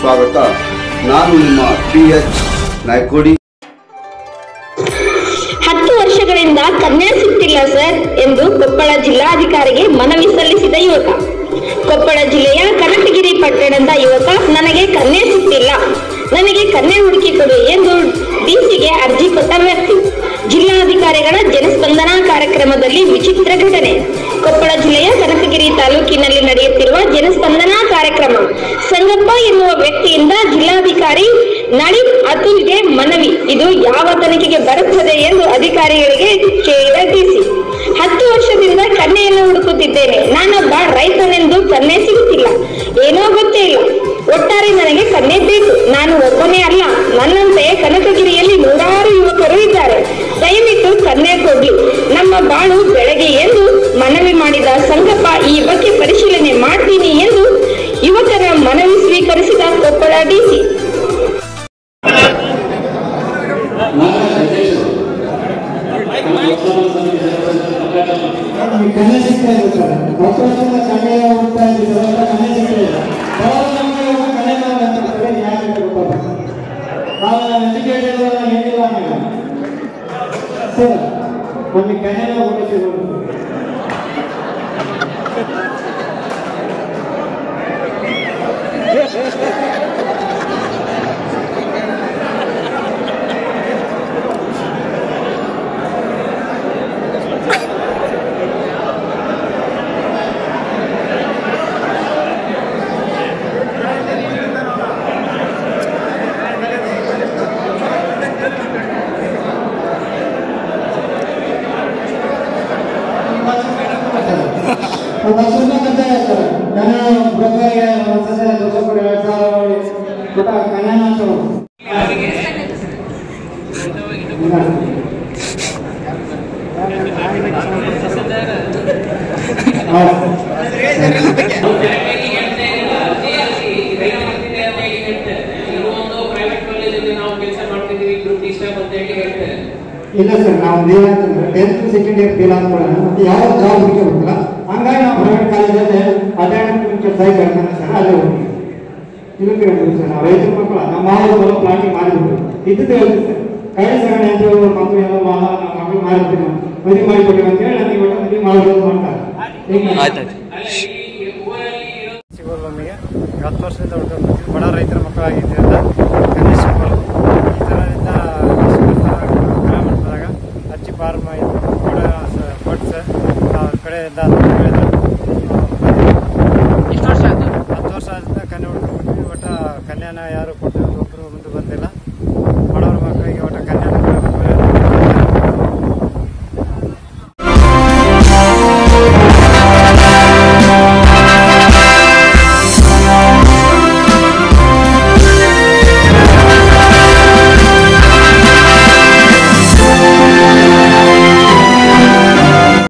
ಸ್ವಾಗತ. ನಾನು ನಿಮ್ಮ PH ನಾಯ್ಕೋಡಿ. 10 ವರ್ಷಗಳಿಂದ ಕನ್ಯಾ ಸಿಗ್ತಿಲ್ಲ ಸರ್ ಎಂದು ಕೊಪ್ಪಳ ಜಿಲ್ಲಾಧಿಕಾರಿಗೆ ಮನವಿ ಸಲ್ಲಿಸಿದ ಯುವಕ. ಕೊಪ್ಪಳ ಜಿಲ್ಲೆಯ ಕನಕಗಿರಿ ಪಟ್ಟಣದ ಯುವಕ ನನಗೆ ಕನ್ಯಾ ಸಿಗ್ತಿಲ್ಲ, ನನಗೆ ಕನ್ಯಾ ಹುಡುಕಿ ಕೊಡಿ ಎಂದು ಡಿಸಿಗೆ ಅರ್ಜಿ ಕೊಟ್ಟ ವ್ಯಕ್ತಿ. ಜಿಲ್ಲಾಧಿಕಾರಿಗಳ ಜನಸ್ಪಂದನಾ ಕಾರ್ಯಕ್ರಮದಲ್ಲಿ ವಿಚಿತ್ರ ಘಟನೆ. ಕೊಪ್ಪಳ ಜಿಲ್ಲೆಯ ಕನಕಗಿರಿ ತಾಲೂಕಿನಲ್ಲಿ ನಡೆಯುತ್ತಿರುವ ಜನಸ್ಪಂದನಾ ಕಾರ್ಯಕ್ರಮ. ಸಂಗಪ್ಪ ಎನ್ನುವ ವ್ಯಕ್ತಿಯಿಂದ ಜಿಲ್ಲಾಧಿಕಾರಿ ನಳಿನ್ ಅತುಲ್ಗೆ ಮನವಿ. ಇದು ಯಾವ ತನಿಖೆಗೆ ಬರುತ್ತದೆ ಎಂದು ಅಧಿಕಾರಿಗಳಿಗೆ ಕೇಳಿದ ಡಿಸಿ. 10 ವರ್ಷದಿಂದ ಕನ್ಯೆಯನ್ನು ಹುಡುಕುತ್ತಿದ್ದೇನೆ, ನಾನೊಬ್ಬ ರೈತನೆಂದು ಕನ್ಯೆ ಸಿಗುತ್ತಿಲ್ಲ, ಏನೋ ಗೊತ್ತೇ ಇಲ್ಲ. ಒಟ್ಟಾರೆ ನನಗೆ ಕನ್ಯೆ ಬೇಕು. ನಾನು ಒಬ್ಬನೇ ಅಲ್ಲ, ನನ್ನಂತೆ ಕನಕಗಿರಿಯಲ್ಲಿ ನೂರಾರು ಯುವಕರು ಇದ್ದಾರೆ. ದಯವಿಟ್ಟು ಕನ್ಯೆ ಕೊಡ್ಲಿ, ನಮ್ಮ ಬಾಳು ಬೆಳಗ್ಗೆ ಎಂದು ಮನವಿ ಮಾಡಿದ ಸಂಗಪ್ಪ ಈ ಬಗ್ಗೆ ಪರಿಶೀಲನೆ ಮಾಡ್ತೀನಿ ಎಂದು ಯುವಕರ ಮನವಿ ಸ್ವೀಕರಿಸಿದ ಕೊಪ್ಪಳ ಡಿಸಿ. ಇಲ್ಲ ಸರ್, ನಾವು 10th ಸೆಕೆಂಡ್ ಇಯರ್ ಫೇಲ್ ಆದ್ಮೇಲೆ ಮತ್ತೆ ಯಾವ ಜಾಬ್ ಹುಡುಕಿ ಹೋಗಲ್ಲ. ಹಂಗಾಗಿ ನಾವು ಪ್ರೈವೇಟ್ ಕಾಲೇಜಲ್ಲಿ ಅಟೆಂಡೆಂಟ್ ಕೆಲಸ ಕೇಳ್ತಾನೆ ಸರ್, ಅಲ್ಲೇ ಹೋಗಿ ಇದಕ್ಕೆ ಹೇಳ್ತೀವಿ ಸರ್. ನಾವು ರೈತರ ಮಕ್ಕಳು ನಮ್ಮ ಮಾವು ಪ್ಲಾಟಿಂಗ್ ಮಾಡಿಬಿಟ್ಟು ಇದ್ದದ್ದು ಹೇಳ್ತೀವಿ ಸರ್. ಕಡೆ ಸಗಣಿ ಅಂತ ಮಕ್ಕಳು ಎಲ್ಲ ನಮ್ಮ ಮಕ್ಕಳು ಮಾಡಿರ್ತೀವಿ, ಮದುವೆ ಮಾಡಿಕೊಟ್ಟಿವಿ ಅಂತ ಹೇಳಿ ನನಗೆ ಒಟ್ಟು ಮದುವೆ ಮಾಡೋದು ಮಾಡ್ತಾರೆ. ಸಿಗೋಲ್ಲೊಮ್ಮಿಗೆ 10 ವರ್ಷದಿಂದ ಹುಡುಕೊಂಡು ಬಡ ರೈತರ ಮಕ್ಕಳಾಗಿದ್ದರಿಂದ ಕನ್ಯಾ ಸಿಗೋಲ್ಲ. ಈ ಥರದಿಂದ ಗ್ರಾಮ ಮಟ್ಟದಾಗ ಅಜ್ಜಿ ಫಾರ್ಮ್ ಕೊಟ್ಟು ಅವ್ರ ಕಡೆಯಿಂದ ಹೇಳಿದ್ರು. 10 ವರ್ಷ ಆದ ಕನ್ಯಾ ಹುಡುಕೊಂಡು ಒಟ್ಟು ಕನ್ಯಾನ ಯಾರು ಕೊಟ್ಟು